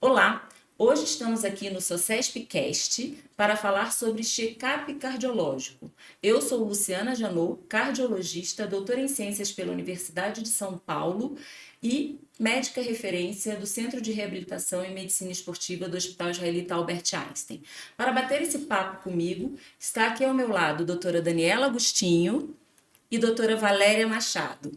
Olá, hoje estamos aqui no SOCESP-Cast para falar sobre check-up cardiológico. Eu sou Luciana Janot, cardiologista, doutora em Ciências pela Universidade de São Paulo e médica referência do Centro de Reabilitação e Medicina Esportiva do Hospital Israelita Albert Einstein. Para bater esse papo comigo, está aqui ao meu lado a doutora Daniela Agostinho e doutora Valéria Machado.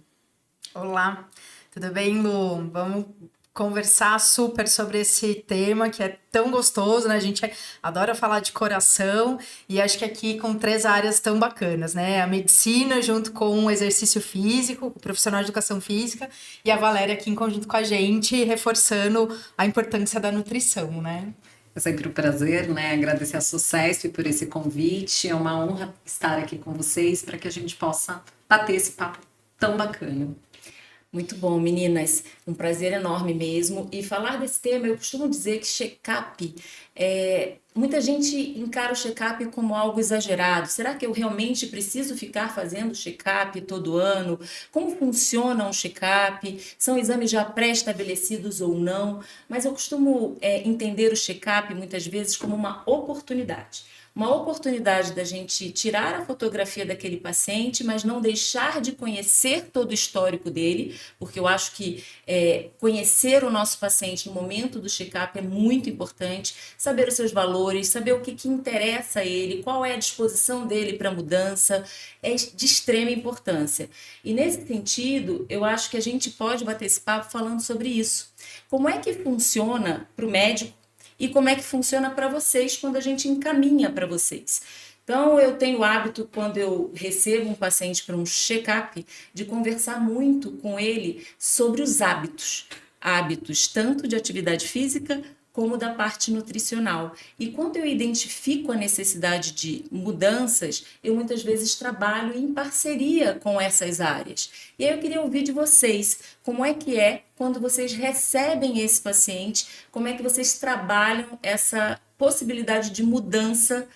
Olá, tudo bem, Lu? Vamos conversar super sobre esse tema que é tão gostoso, né? A gente adora falar de coração e acho que aqui com 3 áreas tão bacanas, né? A medicina junto com o exercício físico, o profissional de educação física e a Valéria aqui em conjunto com a gente, reforçando a importância da nutrição, né? É sempre um prazer, né? Agradecer a SOCESP por esse convite. É uma honra estar aqui com vocês para que a gente possa bater esse papo tão bacana. Muito bom, meninas. Um prazer enorme mesmo. E falar desse tema, eu costumo dizer que check-up, muita gente encara o check-up como algo exagerado. Será que eu realmente preciso ficar fazendo check-up todo ano? Como funciona um check-up? São exames já pré-estabelecidos ou não? Mas eu costumo entender o check-up muitas vezes como uma oportunidade da gente tirar a fotografia daquele paciente, mas não deixar de conhecer todo o histórico dele, porque eu acho que conhecer o nosso paciente no momento do check-up é muito importante, saber os seus valores, saber o que interessa a ele, qual é a disposição dele para mudança, é de extrema importância. E nesse sentido, eu acho que a gente pode bater esse papo falando sobre isso. Como é que funciona para o médico e como é que funciona para vocês quando a gente encaminha para vocês. Então, eu tenho o hábito, quando eu recebo um paciente para um check-up, de conversar muito com ele sobre os hábitos. Hábitos tanto de atividade física como da parte nutricional. E quando eu identifico a necessidade de mudanças, eu muitas vezes trabalho em parceria com essas áreas. E aí eu queria ouvir de vocês, como é quando vocês recebem esse paciente, como é que vocês trabalham essa possibilidade de mudança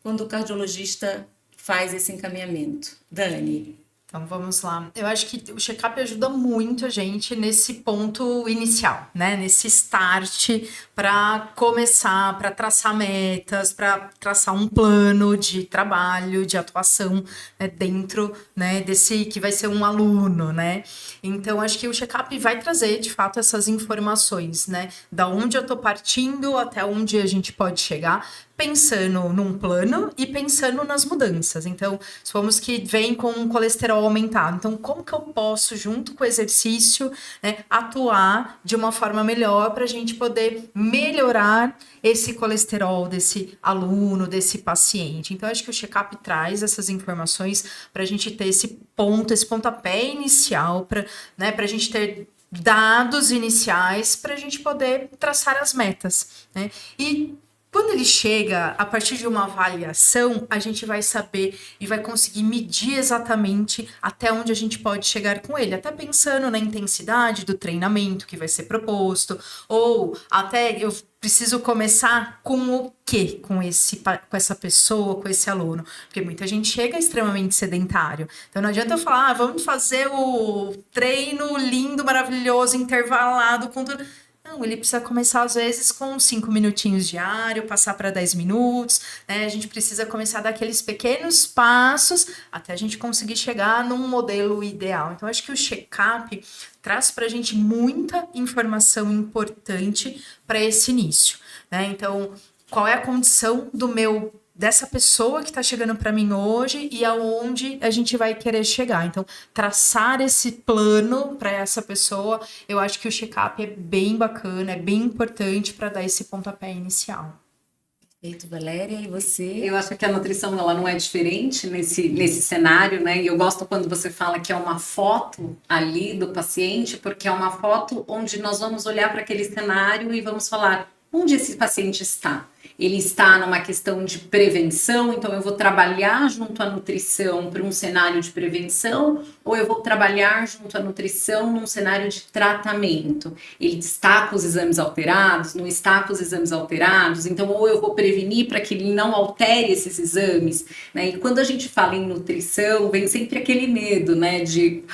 quando o cardiologista faz esse encaminhamento. Dani. Então vamos lá. Eu acho que o check-up ajuda muito a gente nesse ponto inicial, né? Nesse start para começar, para traçar metas, para traçar um plano de trabalho, de atuação, né? Dentro, né? Desse que vai ser um aluno, né? Então acho que o check-up vai trazer de fato essas informações, né? Da onde eu tô partindo até onde a gente pode chegar, pensando num plano e pensando nas mudanças. Então, supomos que vem com um colesterol aumentado. Então, como que eu posso, junto com o exercício, né, atuar de uma forma melhor para a gente poder melhorar esse colesterol desse aluno, desse paciente? Então, acho que o check-up traz essas informações para a gente ter esse pontapé inicial, para, né, a gente ter dados iniciais para a gente poder traçar as metas, né? E quando ele chega, a partir de uma avaliação, a gente vai saber e vai conseguir medir exatamente até onde a gente pode chegar com ele, até pensando na intensidade do treinamento que vai ser proposto, ou até eu preciso começar com o quê? Com essa pessoa, com esse aluno. Porque muita gente chega extremamente sedentário. Então não adianta eu falar, vamos fazer o treino lindo, maravilhoso, intervalado com tudo. Não, ele precisa começar às vezes com 5 minutinhos diário, passar para 10 minutos, né? A gente precisa começar a dar aqueles pequenos passos até a gente conseguir chegar num modelo ideal. Então, acho que o check-up traz para a gente muita informação importante para esse início, né? Então, qual é a condição dessa pessoa que está chegando para mim hoje e aonde a gente vai querer chegar. Então, traçar esse plano para essa pessoa, eu acho que o check-up é bem bacana, é bem importante para dar esse pontapé inicial. Perfeito, Valéria, e você? Eu acho que a nutrição ela não é diferente nesse cenário, né? E eu gosto quando você fala que é uma foto ali do paciente, porque é uma foto onde nós vamos olhar para aquele cenário e vamos falar onde esse paciente está. Ele está numa questão de prevenção, então eu vou trabalhar junto à nutrição para um cenário de prevenção, ou eu vou trabalhar junto à nutrição num cenário de tratamento. Ele está com os exames alterados, não está com os exames alterados, então ou eu vou prevenir para que ele não altere esses exames, né? E quando a gente fala em nutrição, vem sempre aquele medo, né, de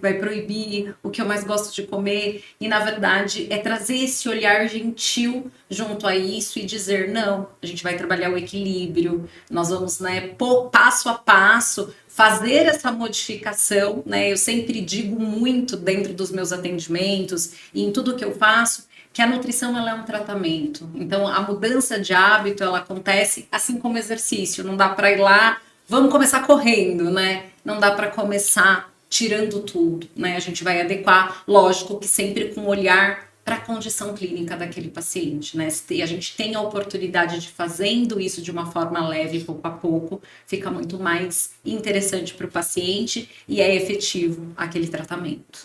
vai proibir o que eu mais gosto de comer, e na verdade é trazer esse olhar gentil junto a isso e dizer, não, a gente vai trabalhar o equilíbrio, nós vamos, né, passo a passo, fazer essa modificação, né? Eu sempre digo muito dentro dos meus atendimentos e em tudo que eu faço, que a nutrição ela é um tratamento. Então, a mudança de hábito, ela acontece assim como exercício. Não dá para ir lá, vamos começar correndo, né? Não dá para começar tirando tudo, né? A gente vai adequar, lógico que sempre com olhar para a condição clínica daquele paciente, né? Se a gente tem a oportunidade de fazendo isso de uma forma leve, pouco a pouco, fica muito mais interessante para o paciente e é efetivo aquele tratamento.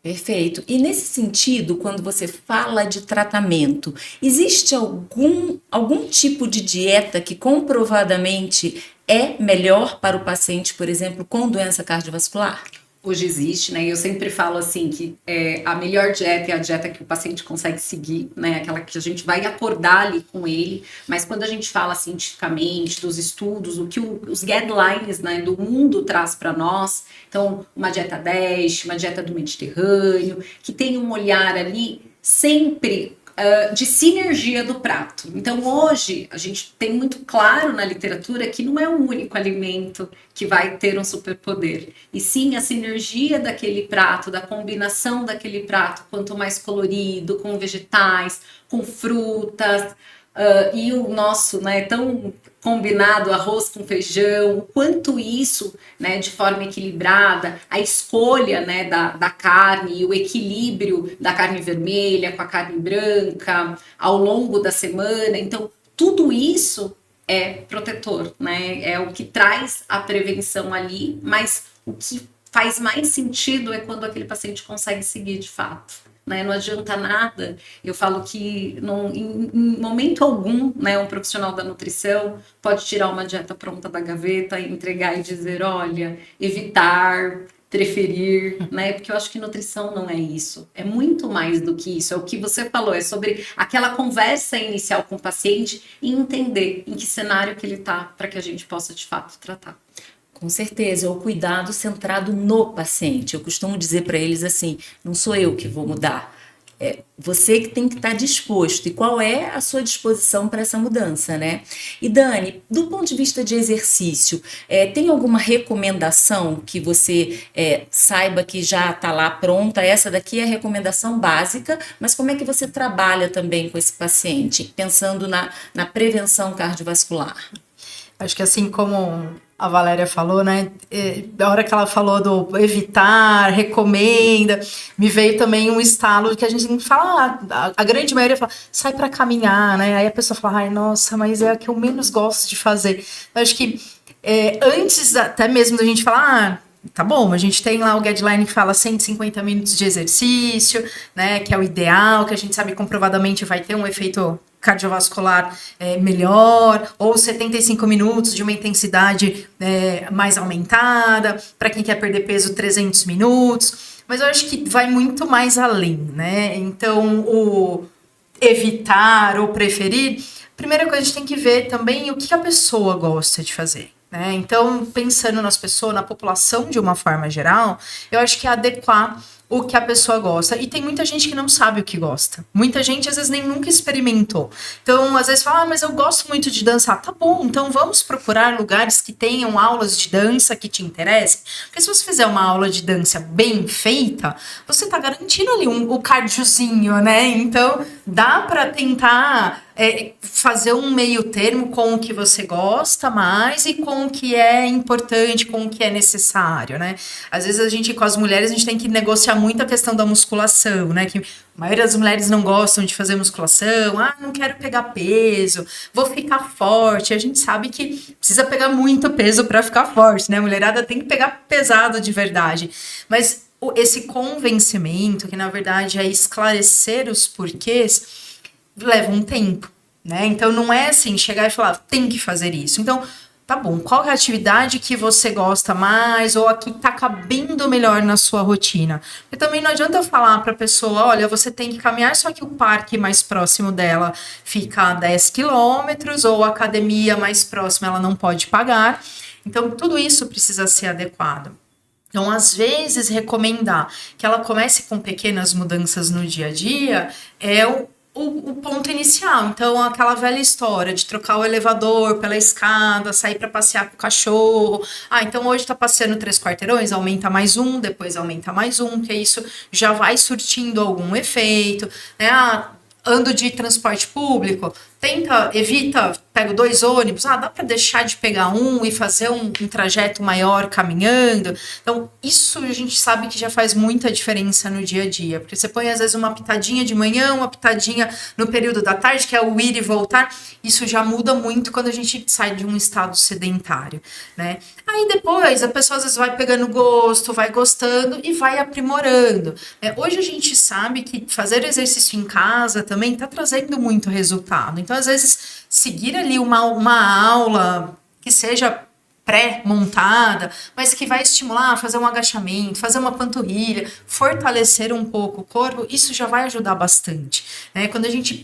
Perfeito. E nesse sentido, quando você fala de tratamento, existe algum tipo de dieta que comprovadamente é melhor para o paciente, por exemplo, com doença cardiovascular? Hoje existe, né? Eu sempre falo assim que a melhor dieta é a dieta que o paciente consegue seguir, né? Aquela que a gente vai acordar ali com ele. Mas quando a gente fala cientificamente dos estudos, o que os guidelines, né, do mundo traz para nós, então uma dieta DASH, uma dieta do Mediterrâneo, que tem um olhar ali sempre de sinergia do prato. Então hoje a gente tem muito claro na literatura que não é um único alimento que vai ter um superpoder, e sim a sinergia daquele prato, da combinação daquele prato, quanto mais colorido, com vegetais, com frutas, e o nosso, né, tão combinado arroz com feijão, o quanto isso, né, de forma equilibrada, a escolha, né, da carne e o equilíbrio da carne vermelha com a carne branca ao longo da semana, então tudo isso é protetor, né, é o que traz a prevenção ali, mas o que faz mais sentido é quando aquele paciente consegue seguir de fato. Né, não adianta nada, eu falo que em momento algum, né, um profissional da nutrição pode tirar uma dieta pronta da gaveta e entregar e dizer, olha, evitar, preferir, né, porque eu acho que nutrição não é isso, é muito mais do que isso, é o que você falou, é sobre aquela conversa inicial com o paciente e entender em que cenário que ele está para que a gente possa de fato tratar. Com certeza, é o cuidado centrado no paciente. Eu costumo dizer para eles assim, não sou eu que vou mudar, é você que tem que estar disposto. E qual é a sua disposição para essa mudança, né? E Dani, do ponto de vista de exercício, tem alguma recomendação que você saiba que já está lá pronta? Essa daqui é a recomendação básica, mas como é que você trabalha também com esse paciente, pensando na prevenção cardiovascular? Acho que assim como a Valéria falou, né? Da hora que ela falou do evitar, recomenda, me veio também um estalo que a gente fala, a grande maioria fala, sai para caminhar, né? Aí a pessoa fala, ai, nossa, mas é a que eu menos gosto de fazer. Eu acho que antes até mesmo da gente falar, tá bom, a gente tem lá o guideline que fala 150 minutos de exercício, né? Que é o ideal, que a gente sabe comprovadamente vai ter um efeito cardiovascular melhor, ou 75 minutos de uma intensidade mais aumentada, para quem quer perder peso, 300 minutos, mas eu acho que vai muito mais além, né? Então, o evitar ou preferir, primeira coisa, a gente tem que ver também o que a pessoa gosta de fazer. Né? Então, pensando nas pessoas, na população de uma forma geral, eu acho que é adequar o que a pessoa gosta. E tem muita gente que não sabe o que gosta. Muita gente, às vezes, nem nunca experimentou. Então, às vezes, fala, mas eu gosto muito de dançar. Tá bom, então vamos procurar lugares que tenham aulas de dança que te interessem. Porque se você fizer uma aula de dança bem feita, você tá garantindo ali o cardiozinho, né? Então, dá para tentar fazer um meio termo com o que você gosta mais e com o que é importante, com o que é necessário, né? Às vezes a gente, com as mulheres, a gente tem que negociar muito a questão da musculação, né? Que a maioria das mulheres não gostam de fazer musculação, não quero pegar peso, vou ficar forte. A gente sabe que precisa pegar muito peso para ficar forte, né? A mulherada tem que pegar pesado de verdade. Mas esse convencimento, que na verdade é esclarecer os porquês, leva um tempo, né? Então não é assim, chegar e falar, tem que fazer isso. Então, tá bom, qual é a atividade que você gosta mais ou a que tá cabendo melhor na sua rotina? Porque também não adianta eu falar pra pessoa, olha, você tem que caminhar, só que o parque mais próximo dela fica a 10 quilômetros ou a academia mais próxima ela não pode pagar. Então, tudo isso precisa ser adequado. Então, às vezes, recomendar que ela comece com pequenas mudanças no dia a dia é o ponto inicial. Então, aquela velha história de trocar o elevador pela escada, sair para passear com o cachorro. Ah, então hoje tá passeando 3 quarteirões, aumenta mais um, depois aumenta mais um, que isso já vai surtindo algum efeito, né? Ah, ando de transporte público, evita, pego 2 ônibus, dá para deixar de pegar um e fazer um trajeto maior caminhando. Então, isso a gente sabe que já faz muita diferença no dia a dia, porque você põe às vezes uma pitadinha de manhã, uma pitadinha no período da tarde, que é o ir e voltar, isso já muda muito quando a gente sai de um estado sedentário, né? Aí depois a pessoa às vezes vai pegando gosto, vai gostando e vai aprimorando. Hoje a gente sabe que fazer exercício em casa também está trazendo muito resultado. Então, às vezes, seguir ali uma aula que seja pré-montada, mas que vai estimular a fazer um agachamento, fazer uma panturrilha, fortalecer um pouco o corpo, isso já vai ajudar bastante, né?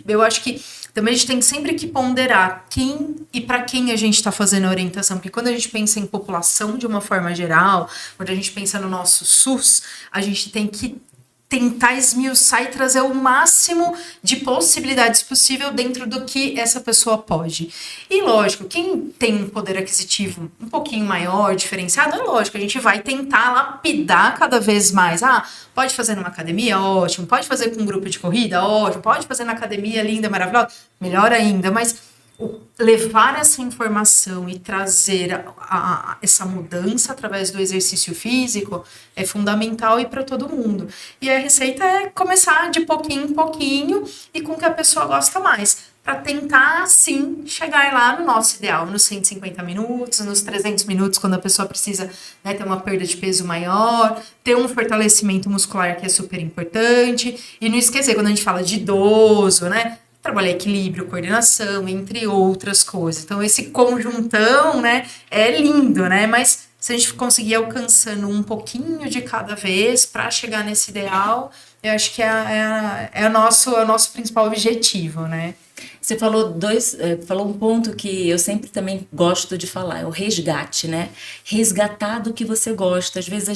Eu acho que também a gente tem sempre que ponderar quem e para quem a gente está fazendo a orientação, porque quando a gente pensa em população de uma forma geral, quando a gente pensa no nosso SUS, a gente tem que tentar esmiuçar e trazer o máximo de possibilidades possível dentro do que essa pessoa pode. E lógico, quem tem um poder aquisitivo um pouquinho maior, diferenciado, é lógico, a gente vai tentar lapidar cada vez mais. Pode fazer numa academia? Ótimo. Pode fazer com um grupo de corrida? Ótimo. Pode fazer na academia linda, maravilhosa? Melhor ainda, mas levar essa informação e trazer essa mudança através do exercício físico é fundamental e para todo mundo. E a receita é começar de pouquinho em pouquinho e com o que a pessoa gosta mais, para tentar, sim, chegar lá no nosso ideal, nos 150 minutos, nos 300 minutos, quando a pessoa precisa, né, ter uma perda de peso maior, ter um fortalecimento muscular que é super importante, e não esquecer, quando a gente fala de idoso, né, trabalhar equilíbrio, coordenação, entre outras coisas. Então, esse conjuntão, né, é lindo, né? Mas se a gente conseguir alcançando um pouquinho de cada vez para chegar nesse ideal, eu acho que é o nosso principal objetivo, né? Você falou um ponto que eu sempre também gosto de falar, é o resgate, né? Resgatar do que você gosta. Às vezes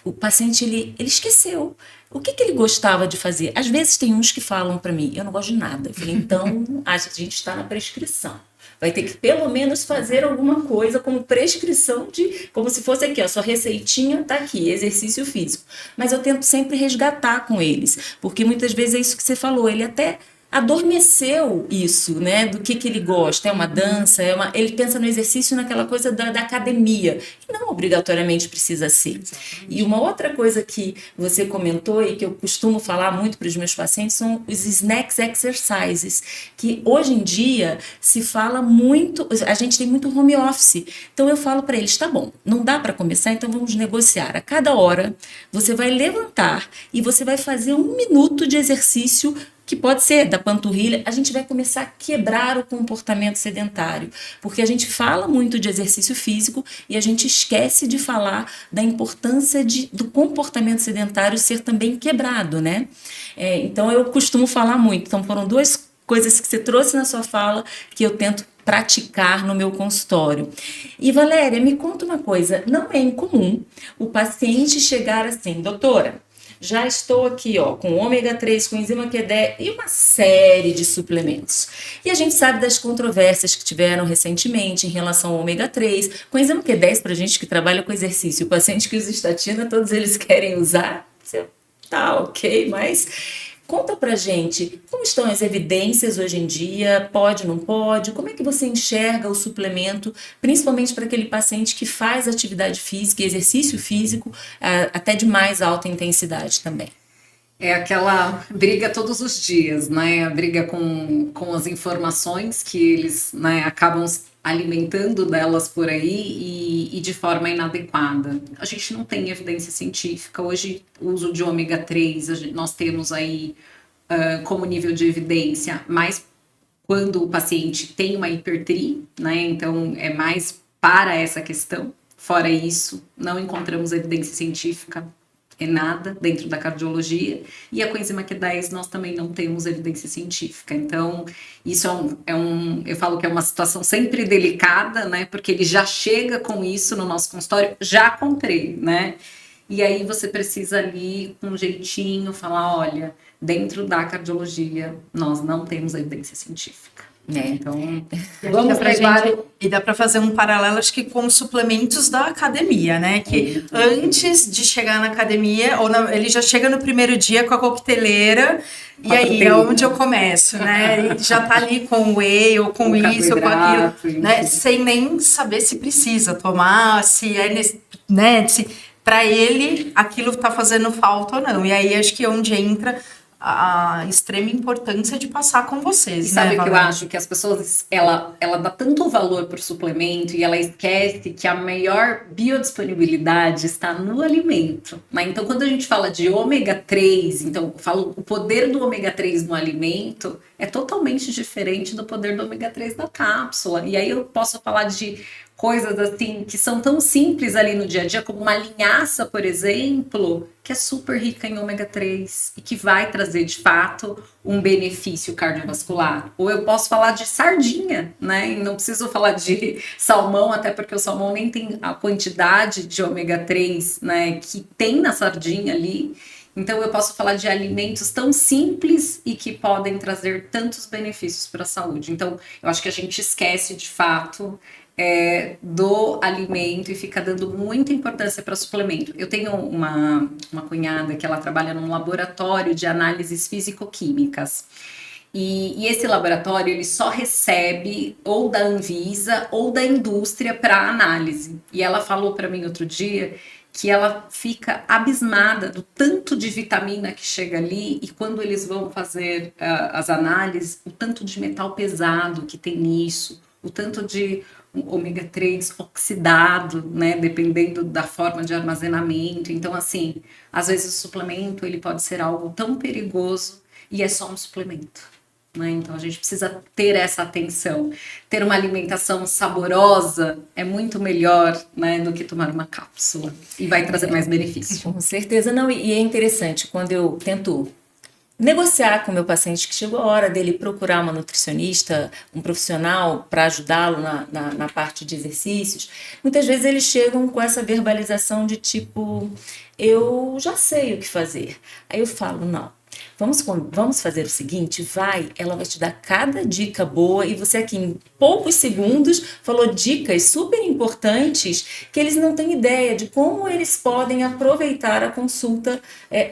o paciente, ele esqueceu. O que ele gostava de fazer? Às vezes tem uns que falam para mim, eu não gosto de nada. Eu falei, então a gente está na prescrição. Vai ter que pelo menos fazer alguma coisa como prescrição como se fosse aqui, ó, sua receitinha tá aqui, exercício físico. Mas eu tento sempre resgatar com eles, porque muitas vezes é isso que você falou, ele até adormeceu isso, né, do que ele gosta, é uma dança, ele pensa no exercício naquela coisa da academia, que não obrigatoriamente precisa ser. Exatamente. E uma outra coisa que você comentou e que eu costumo falar muito para os meus pacientes são os snacks exercises, que hoje em dia se fala muito, a gente tem muito home office, então eu falo para eles, tá bom, não dá para começar, então vamos negociar, a cada hora você vai levantar e você vai fazer 1 minuto de exercício que pode ser da panturrilha, a gente vai começar a quebrar o comportamento sedentário, porque a gente fala muito de exercício físico e a gente esquece de falar da importância do comportamento sedentário ser também quebrado, né? Então eu costumo falar muito, então foram 2 coisas que você trouxe na sua fala que eu tento praticar no meu consultório. E Valéria, me conta uma coisa, não é incomum o paciente chegar assim, doutora, já estou aqui, ó, com ômega 3, com enzima Q10 e uma série de suplementos. E a gente sabe das controvérsias que tiveram recentemente em relação ao ômega 3. Com enzima Q10, para gente que trabalha com exercício, o paciente que usa estatina, todos eles querem usar. Tá, ok, mas conta pra gente, como estão as evidências hoje em dia? Pode, não pode? Como é que você enxerga o suplemento, principalmente para aquele paciente que faz atividade física e exercício físico, até de mais alta intensidade também? É aquela briga todos os dias, né? A briga com as informações que eles, né, acabam alimentando delas por aí e de forma inadequada. A gente não tem evidência científica. Hoje, o uso de ômega 3, nós temos aí como nível de evidência mais quando o paciente tem uma hipertri, né? Então, é mais para essa questão. Fora isso, não encontramos evidência científica em nada dentro da cardiologia. E a coenzima Q10 nós também não temos evidência científica. Então, isso eu falo que é uma situação sempre delicada, né? Porque ele já chega com isso no nosso consultório, já comprei, né? E aí você precisa ali, com um jeitinho, falar, olha, dentro da cardiologia, nós não temos evidência científica. Então, vamos levar... E dá para fazer um paralelo, acho que com os suplementos da academia, né? Que antes de chegar na academia, ele já chega no primeiro dia com a coqueteleira, e aí é onde eu começo, né? Ele já tá ali com o whey, ou com isso, ou com aquilo, né? Sem nem saber se precisa tomar, se é, né? Se para ele aquilo tá fazendo falta ou não. E aí acho que é onde entra a extrema importância de passar com vocês. E sabe né, o que eu acho? Que as pessoas, ela dá tanto valor para o suplemento e ela esquece que a maior biodisponibilidade está no alimento. Né? Então, quando a gente fala de ômega 3, então eu falo o poder do ômega 3 no alimento é totalmente diferente do poder do ômega 3 da cápsula. E aí eu posso falar de coisas assim que são tão simples ali no dia a dia, como uma linhaça, por exemplo, que é super rica em ômega 3 e que vai trazer de fato um benefício cardiovascular. Ou eu posso falar de sardinha, né? E não preciso falar de salmão, até porque o salmão nem tem a quantidade de ômega 3, né, que tem na sardinha ali. Então eu posso falar de alimentos tão simples e que podem trazer tantos benefícios para a saúde. Então eu acho que a gente esquece de fato do alimento e fica dando muita importância para suplemento. Eu tenho uma cunhada que ela trabalha num laboratório de análises físico-químicas. E esse laboratório ele só recebe ou da Anvisa ou da indústria para análise. E ela falou para mim outro dia que ela fica abismada do tanto de vitamina que chega ali e quando eles vão fazer as análises, o tanto de metal pesado que tem nisso, o tanto de ômega 3 oxidado, né, dependendo da forma de armazenamento. Então, assim, às vezes o suplemento ele pode ser algo tão perigoso e é só um suplemento. Né? Então, a gente precisa ter essa atenção. Ter uma alimentação saborosa é muito melhor, né, do que tomar uma cápsula e vai trazer mais benefício. Com certeza, não. E é interessante, quando eu tento negociar com o meu paciente que chegou a hora dele procurar uma nutricionista, um profissional para ajudá-lo na parte de exercícios, muitas vezes eles chegam com essa verbalização de tipo, eu já sei o que fazer. Aí eu falo, não. Vamos fazer o seguinte, ela vai te dar cada dica boa e você aqui em poucos segundos falou dicas super importantes que eles não têm ideia de como eles podem aproveitar a consulta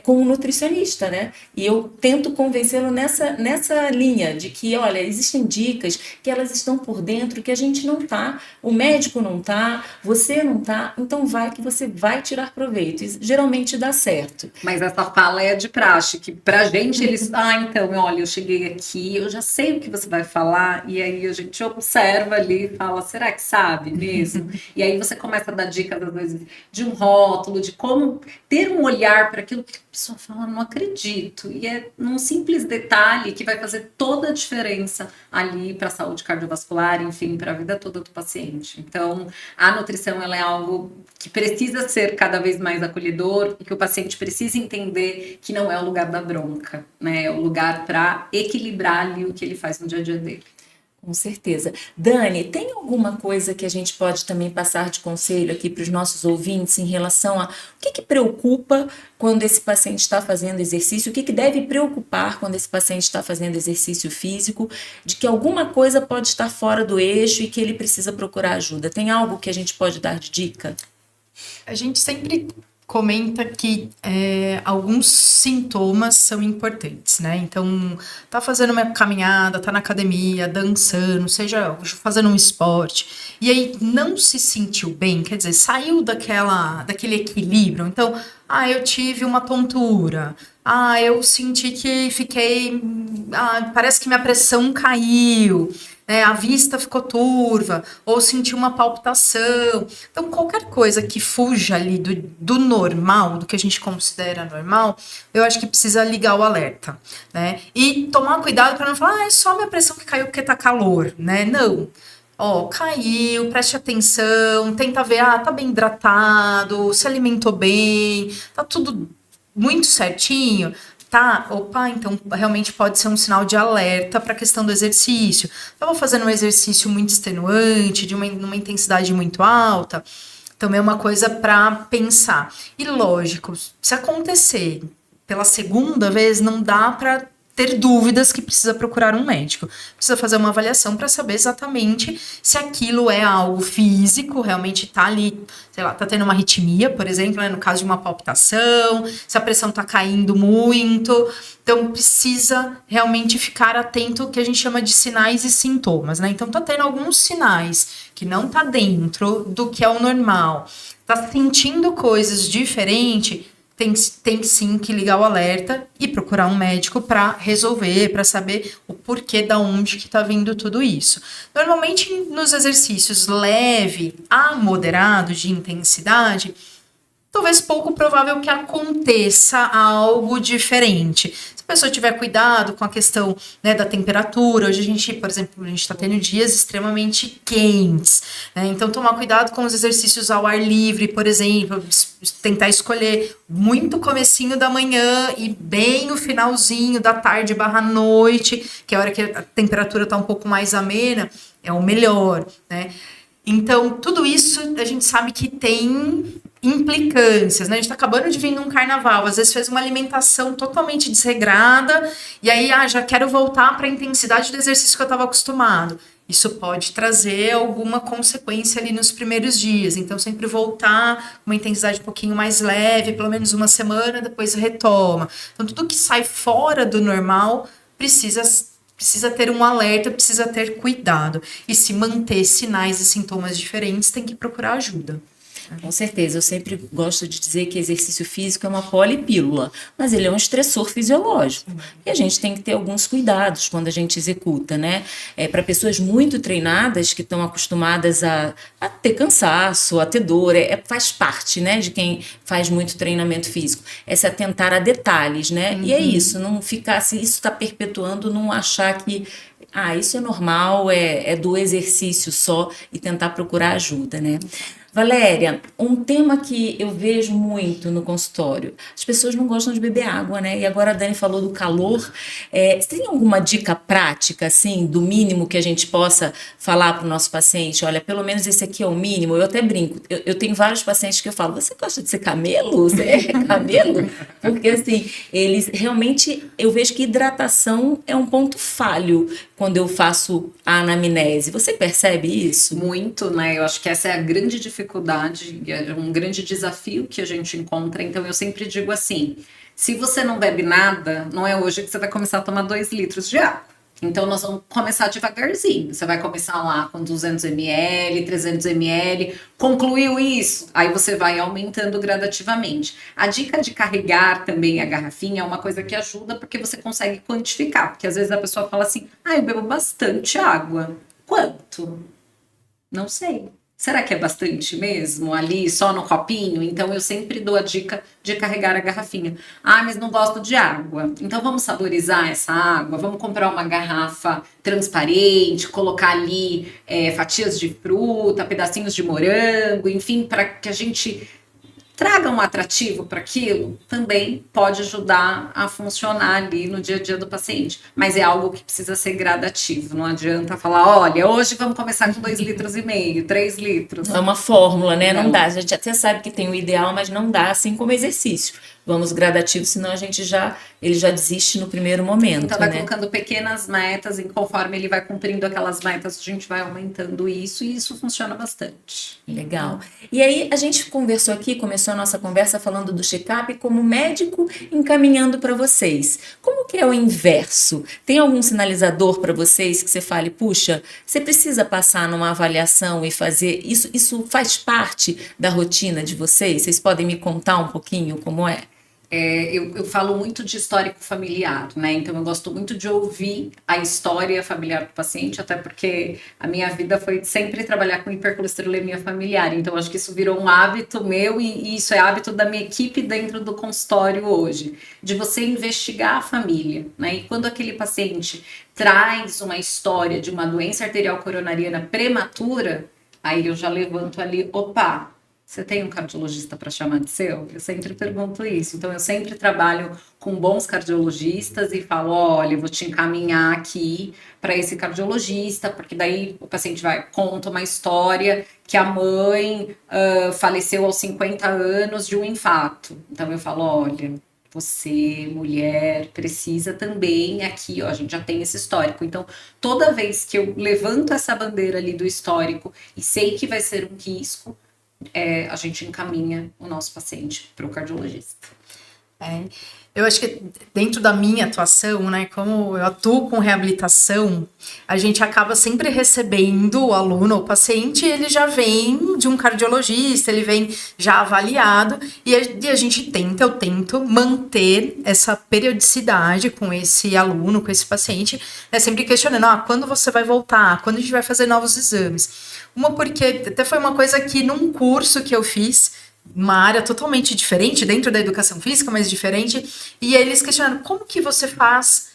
com o nutricionista, né? E eu tento convencê-lo nessa linha de que, olha, existem dicas que elas estão por dentro que a gente não tá, o médico não tá, você não tá, então vai que você vai tirar proveito. E geralmente dá certo. Mas essa fala é de praxe, que pra gente eles, então, olha, eu cheguei aqui, eu já sei o que você vai falar, e aí a gente observa ali e fala, será que sabe mesmo? E aí você começa a dar dicas, às vezes, de um rótulo, de como ter um olhar para aquilo que a pessoa fala, não acredito. E é num simples detalhe que vai fazer toda a diferença ali para a saúde cardiovascular, enfim, para a vida toda do paciente. Então, a nutrição, ela é algo que precisa ser cada vez mais acolhedor e que o paciente precisa entender que não é o lugar da bronca, né? É o lugar para equilibrar ali o que ele faz no dia a dia dele. Com certeza. Dani, tem alguma coisa que a gente pode também passar de conselho aqui para os nossos ouvintes em relação a o que preocupa quando esse paciente está fazendo exercício, o que deve preocupar quando esse paciente está fazendo exercício físico, de que alguma coisa pode estar fora do eixo e que ele precisa procurar ajuda? Tem algo que a gente pode dar de dica? A gente sempre comenta que alguns sintomas são importantes, né? Então, tá fazendo uma caminhada, tá na academia, dançando, seja fazendo um esporte, e aí não se sentiu bem, quer dizer, saiu daquele equilíbrio. Então, eu tive uma tontura, eu senti que fiquei, parece que minha pressão caiu. né, a vista ficou turva, ou senti uma palpitação. Então, qualquer coisa que fuja ali do normal, do que a gente considera normal, eu acho que precisa ligar o alerta, né? E tomar cuidado para não falar, é só minha pressão que caiu porque tá calor, né? Não. Ó, caiu, preste atenção, tenta ver, tá bem hidratado, se alimentou bem, tá tudo muito certinho. Tá, opa, então realmente pode ser um sinal de alerta para a questão do exercício. Estava fazendo um exercício muito extenuante, numa intensidade muito alta, também é uma coisa para pensar. E lógico, se acontecer pela segunda vez, não dá para ter dúvidas que precisa procurar um médico. Precisa fazer uma avaliação para saber exatamente se aquilo é algo físico, realmente tá ali, sei lá, tá tendo uma arritmia, por exemplo, né, no caso de uma palpitação, se a pressão tá caindo muito. Então, precisa realmente ficar atento ao que a gente chama de sinais e sintomas, né? Então, tá tendo alguns sinais que não tá dentro do que é o normal, tá sentindo coisas diferentes, tem sim que ligar o alerta e procurar um médico para resolver, para saber o porquê, da onde que tá vindo tudo isso. Normalmente, nos exercícios leve a moderado de intensidade, talvez pouco provável que aconteça algo diferente. Se a pessoa tiver cuidado com a questão, né, da temperatura, hoje a gente, por exemplo, a gente está tendo dias extremamente quentes, né? Então tomar cuidado com os exercícios ao ar livre, por exemplo, tentar escolher muito comecinho da manhã e bem o finalzinho da tarde / noite, que é a hora que a temperatura está um pouco mais amena, é o melhor, né? Então, tudo isso a gente sabe que tem implicâncias, né? A gente tá acabando de vir num carnaval, às vezes fez uma alimentação totalmente desregrada, e aí, já quero voltar para a intensidade do exercício que eu estava acostumado. Isso pode trazer alguma consequência ali nos primeiros dias, então sempre voltar com uma intensidade um pouquinho mais leve, pelo menos uma semana, depois retoma. Então, tudo que sai fora do normal precisa ter um alerta, precisa ter cuidado. E se manter sinais e sintomas diferentes, tem que procurar ajuda. Com certeza, eu sempre gosto de dizer que exercício físico é uma polipílula, mas ele é um estressor fisiológico. E a gente tem que ter alguns cuidados quando a gente executa, né? Para pessoas muito treinadas, que estão acostumadas a ter cansaço, a ter dor, faz parte, né, de quem faz muito treinamento físico. É se atentar a detalhes, né? E é isso, não ficar, se isso está perpetuando, não achar que isso é normal, é do exercício só, e tentar procurar ajuda, né? Valéria, um tema que eu vejo muito no consultório, as pessoas não gostam de beber água, né? E agora a Dani falou do calor. Você tem alguma dica prática, assim, do mínimo que a gente possa falar para o nosso paciente? Olha, pelo menos esse aqui é o mínimo. Eu até brinco. Eu tenho vários pacientes que eu falo, você gosta de ser camelo? Você é camelo? Porque, assim, eles realmente, eu vejo que hidratação é um ponto falho quando eu faço a anamnese. Você percebe isso? Muito, né? Eu acho que essa é a grande dificuldade, é um grande desafio que a gente encontra. Então, eu sempre digo assim, se você não bebe nada, não é hoje que você vai começar a tomar 2 litros de água. Então, nós vamos começar devagarzinho. Você vai começar lá com 200 ml, 300 ml. Concluiu isso? Aí você vai aumentando gradativamente. A dica de carregar também a garrafinha é uma coisa que ajuda, porque você consegue quantificar. Porque às vezes a pessoa fala assim, eu bebo bastante água. Quanto? Não sei. Será que é bastante mesmo ali, só no copinho? Então eu sempre dou a dica de carregar a garrafinha. Mas não gosto de água. Então vamos saborizar essa água, vamos comprar uma garrafa transparente, colocar ali fatias de fruta, pedacinhos de morango, enfim, para que a gente traga um atrativo para aquilo, também pode ajudar a funcionar ali no dia a dia do paciente. Mas é algo que precisa ser gradativo. Não adianta falar, olha, hoje vamos começar com 2,5 litros, 3 litros. É uma fórmula, né? Não dá. A gente até sabe que tem o ideal, mas não dá, assim como exercício. Vamos gradativo, senão ele já desiste no primeiro momento. Então vai né? colocando pequenas metas e conforme ele vai cumprindo aquelas metas, a gente vai aumentando isso e isso funciona bastante. Legal. E aí a gente conversou aqui, começou a nossa conversa falando do check-up como médico encaminhando para vocês. Como que é o inverso? Tem algum sinalizador para vocês que você fale, puxa, você precisa passar numa avaliação e fazer isso? Isso faz parte da rotina de vocês? Vocês podem me contar um pouquinho como é? Eu falo muito de histórico familiar, né? Então eu gosto muito de ouvir a história familiar do paciente, até porque a minha vida foi sempre trabalhar com hipercolesterolemia familiar. Então acho que isso virou um hábito meu e isso é hábito da minha equipe dentro do consultório hoje, de você investigar a família, né? E quando aquele paciente traz uma história de uma doença arterial coronariana prematura, aí eu já levanto ali, opa, você tem um cardiologista para chamar de seu? Eu sempre pergunto isso. Então, eu sempre trabalho com bons cardiologistas e falo, olha, eu vou te encaminhar aqui para esse cardiologista, porque daí o paciente conta uma história que a mãe faleceu aos 50 anos de um infarto. Então, eu falo, olha, você, mulher, precisa também aqui, ó, a gente já tem esse histórico. Então, toda vez que eu levanto essa bandeira ali do histórico e sei que vai ser um risco, a gente encaminha o nosso paciente para o cardiologista. Eu acho que dentro da minha atuação, né, como eu atuo com reabilitação, a gente acaba sempre recebendo o aluno, o paciente, ele já vem de um cardiologista, ele vem já avaliado, e a gente eu tento manter essa periodicidade com esse aluno, com esse paciente, né, sempre questionando, quando você vai voltar, quando a gente vai fazer novos exames. Porque até foi uma coisa que num curso que eu fiz, uma área totalmente diferente, dentro da educação física, mas diferente, e eles questionaram como que você faz,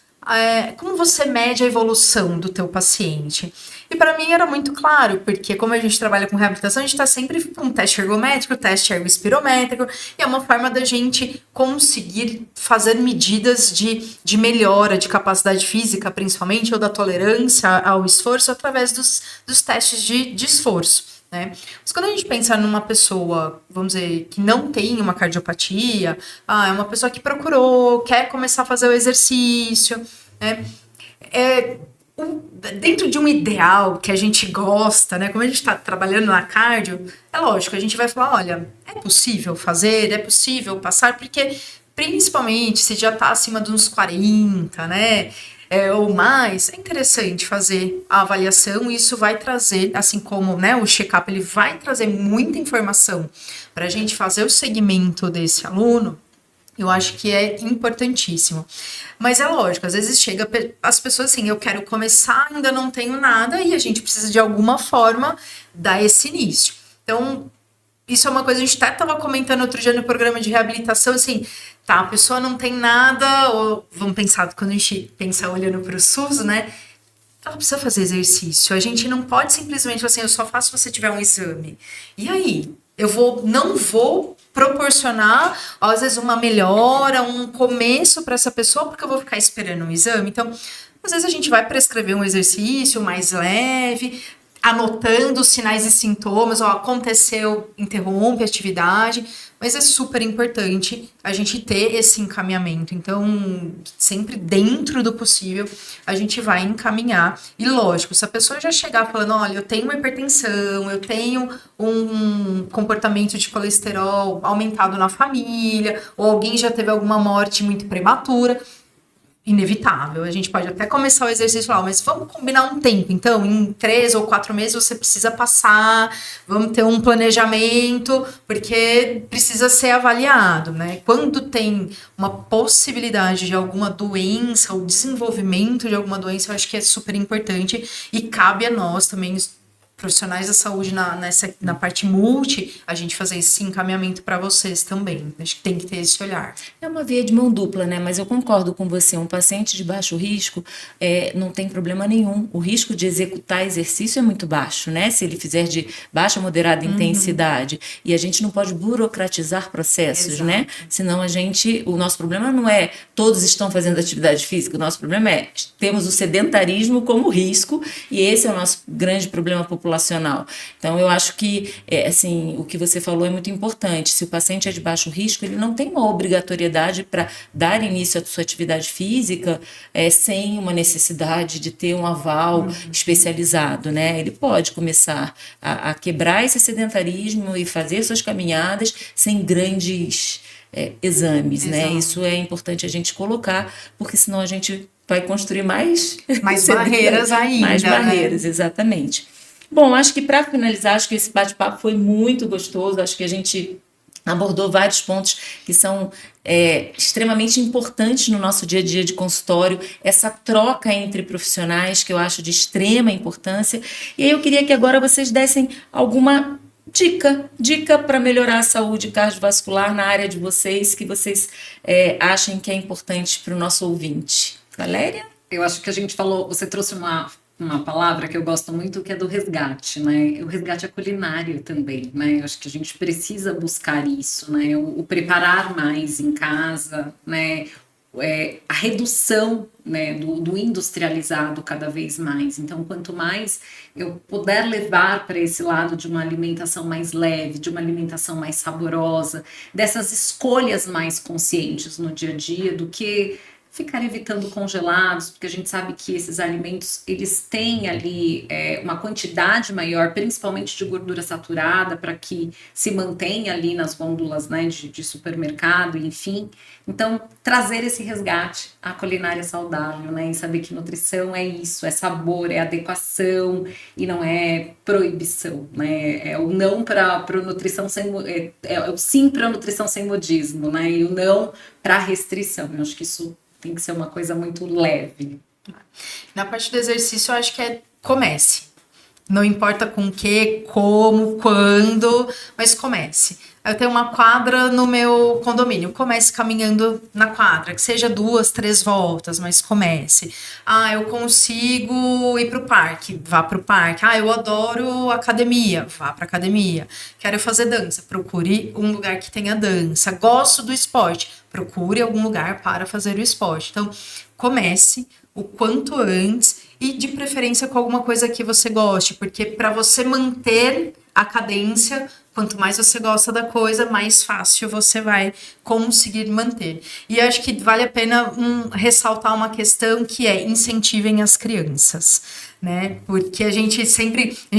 como você mede a evolução do teu paciente. E para mim era muito claro, porque como a gente trabalha com reabilitação, a gente está sempre com um teste ergométrico, teste ergospirométrico, e é uma forma da gente conseguir fazer medidas de melhora de capacidade física, principalmente, ou da tolerância ao esforço, através dos testes de esforço. Né? Mas quando a gente pensa numa pessoa, vamos dizer, que não tem uma cardiopatia, é uma pessoa que procurou, quer começar a fazer o exercício, né? Dentro de um ideal que a gente gosta, né? Como a gente está trabalhando na cardio, é lógico, a gente vai falar, olha, é possível fazer, é possível passar, porque principalmente se já está acima de uns 40, né? Ou mais, é interessante fazer a avaliação e isso vai trazer, assim como, né, o check-up, ele vai trazer muita informação para a gente fazer o segmento desse aluno. Eu acho que é importantíssimo. Mas é lógico, às vezes chega as pessoas assim, eu quero começar, ainda não tenho nada e a gente precisa de alguma forma dar esse início. Então, isso é uma coisa, a gente até estava comentando outro dia no programa de reabilitação, assim, a pessoa não tem nada, ou vamos pensar, quando a gente pensa olhando para o SUS, né, ela precisa fazer exercício, a gente não pode simplesmente assim, eu só faço se você tiver um exame. E aí? Não vou proporcionar, às vezes, uma melhora, um começo para essa pessoa, porque eu vou ficar esperando um exame. Então, às vezes a gente vai prescrever um exercício mais leve, anotando os sinais e sintomas, aconteceu, interrompe a atividade, mas é super importante a gente ter esse encaminhamento. Então, sempre dentro do possível, a gente vai encaminhar. E lógico, se a pessoa já chegar falando, olha, eu tenho uma hipertensão, eu tenho um comportamento de colesterol aumentado na família, ou alguém já teve alguma morte muito prematura, inevitável. A gente pode até começar o exercício e falar, mas vamos combinar um tempo, então, em 3 ou 4 meses você precisa passar, vamos ter um planejamento, porque precisa ser avaliado, né? Quando tem uma possibilidade de alguma doença, ou desenvolvimento de alguma doença, eu acho que é super importante e cabe a nós também, profissionais da saúde na parte multi, a gente fazer esse encaminhamento para vocês também. Acho que tem que ter esse olhar. É uma via de mão dupla, né? Mas eu concordo com você. Um paciente de baixo risco não tem problema nenhum. O risco de executar exercício é muito baixo, né? Se ele fizer de baixa, moderada intensidade. E a gente não pode burocratizar processos, exato, né? Senão o nosso problema não é todos estão fazendo atividade física. O nosso problema é temos o sedentarismo como risco e esse é o nosso grande problema populacional. Então, eu acho que, assim, o que você falou é muito importante. Se o paciente é de baixo risco, ele não tem uma obrigatoriedade para dar início à sua atividade física sem uma necessidade de ter um aval especializado, né? Ele pode começar a quebrar esse sedentarismo e fazer suas caminhadas sem grandes exames, né? Isso é importante a gente colocar, porque senão a gente vai construir mais barreiras ainda. Mais barreiras, né? Exatamente. Bom, acho que para finalizar, acho que esse bate-papo foi muito gostoso, acho que a gente abordou vários pontos que são extremamente importantes no nosso dia a dia de consultório, essa troca entre profissionais que eu acho de extrema importância. E aí eu queria que agora vocês dessem alguma dica para melhorar a saúde cardiovascular na área de vocês, que vocês achem que é importante para o nosso ouvinte. Valéria? Eu acho que a gente falou, você trouxe uma palavra que eu gosto muito, que é do resgate, né? O resgate é culinário também, né? Eu acho que a gente precisa buscar isso, né? O preparar mais em casa, né? A redução, né, do industrializado cada vez mais. Então, quanto mais eu puder levar para esse lado de uma alimentação mais leve, de uma alimentação mais saborosa, dessas escolhas mais conscientes no dia a dia, do que ficar evitando congelados, porque a gente sabe que esses alimentos, eles têm ali uma quantidade maior, principalmente de gordura saturada, para que se mantenha ali nas gôndolas, né, de supermercado, enfim. Então, trazer esse resgate à culinária saudável, né, e saber que nutrição é isso, é sabor, é adequação, e não é proibição, né, é o não para nutrição sem, é o sim para nutrição sem modismo, né, e o não para restrição. Eu acho que isso tem que ser uma coisa muito leve. Na parte do exercício, eu acho que comece. Não importa com o que, como, quando, mas comece. Eu tenho uma quadra no meu condomínio. Comece caminhando na quadra, que seja 2, 3 voltas, mas comece. Ah, eu consigo ir para o parque, vá para o parque. Ah, eu adoro academia, vá para academia. Quero fazer dança, procure um lugar que tenha dança. Gosto do esporte, procure algum lugar para fazer o esporte. Então, comece o quanto antes e de preferência com alguma coisa que você goste, porque para você manter a cadência, quanto mais você gosta da coisa, mais fácil você vai conseguir manter. E acho que vale a pena ressaltar uma questão que é: incentivem as crianças, né? Porque a gente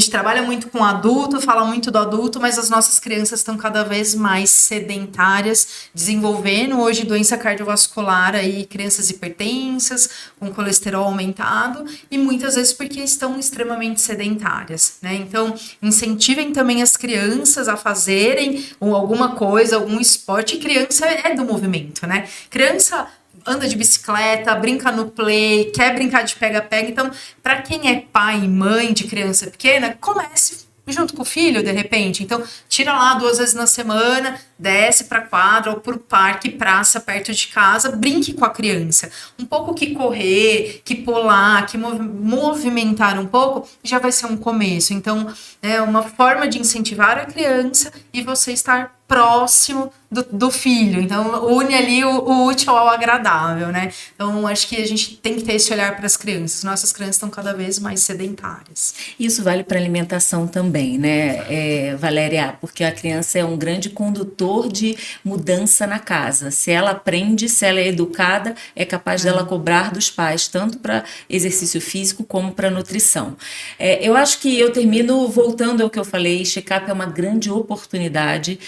trabalha muito com adulto, fala muito do adulto, mas as nossas crianças estão cada vez mais sedentárias, desenvolvendo hoje doença cardiovascular, aí crianças hipertensas, com colesterol aumentado, e muitas vezes porque estão extremamente sedentárias, né? Então, incentivem também as crianças a fazerem alguma coisa, algum esporte. E criança é do movimento, né? Criança anda de bicicleta, brinca no play, quer brincar de pega-pega. Então, para quem é pai e mãe de criança pequena, comece junto com o filho, de repente. Então, tira lá 2 vezes na semana, desce para quadra ou para o parque, praça perto de casa, brinque com a criança. Um pouco que correr, que pular, que movimentar um pouco, já vai ser um começo. Então, é uma forma de incentivar a criança e você estar próximo do filho. Então, une ali o útil ao agradável, né? Então, acho que a gente tem que ter esse olhar para as crianças. Nossas crianças estão cada vez mais sedentárias. Isso vale para alimentação também, né, Valéria? Porque a criança é um grande condutor de mudança na casa. Se ela aprende, se ela é educada, é capaz dela cobrar dos pais, tanto para exercício físico como para nutrição. Eu acho que eu termino voltando ao que eu falei: check-up é uma grande oportunidade.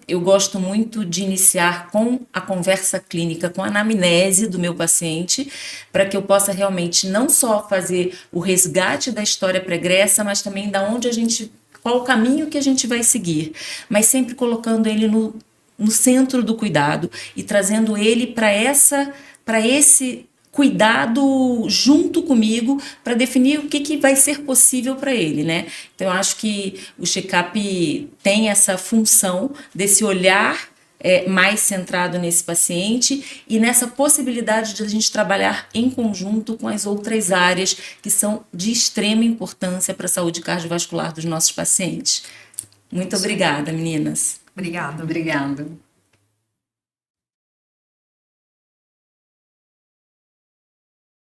Eu gosto muito de iniciar com a conversa clínica, com a anamnese do meu paciente, para que eu possa realmente não só fazer o resgate da história pregressa, mas também da onde qual o caminho que a gente vai seguir, mas sempre colocando ele no centro do cuidado e trazendo ele para esse cuidado junto comigo para definir o que vai ser possível para ele, né? Então, eu acho que o check-up tem essa função desse olhar mais centrado nesse paciente e nessa possibilidade de a gente trabalhar em conjunto com as outras áreas que são de extrema importância para a saúde cardiovascular dos nossos pacientes. Muito obrigada, meninas. Obrigada. Obrigada.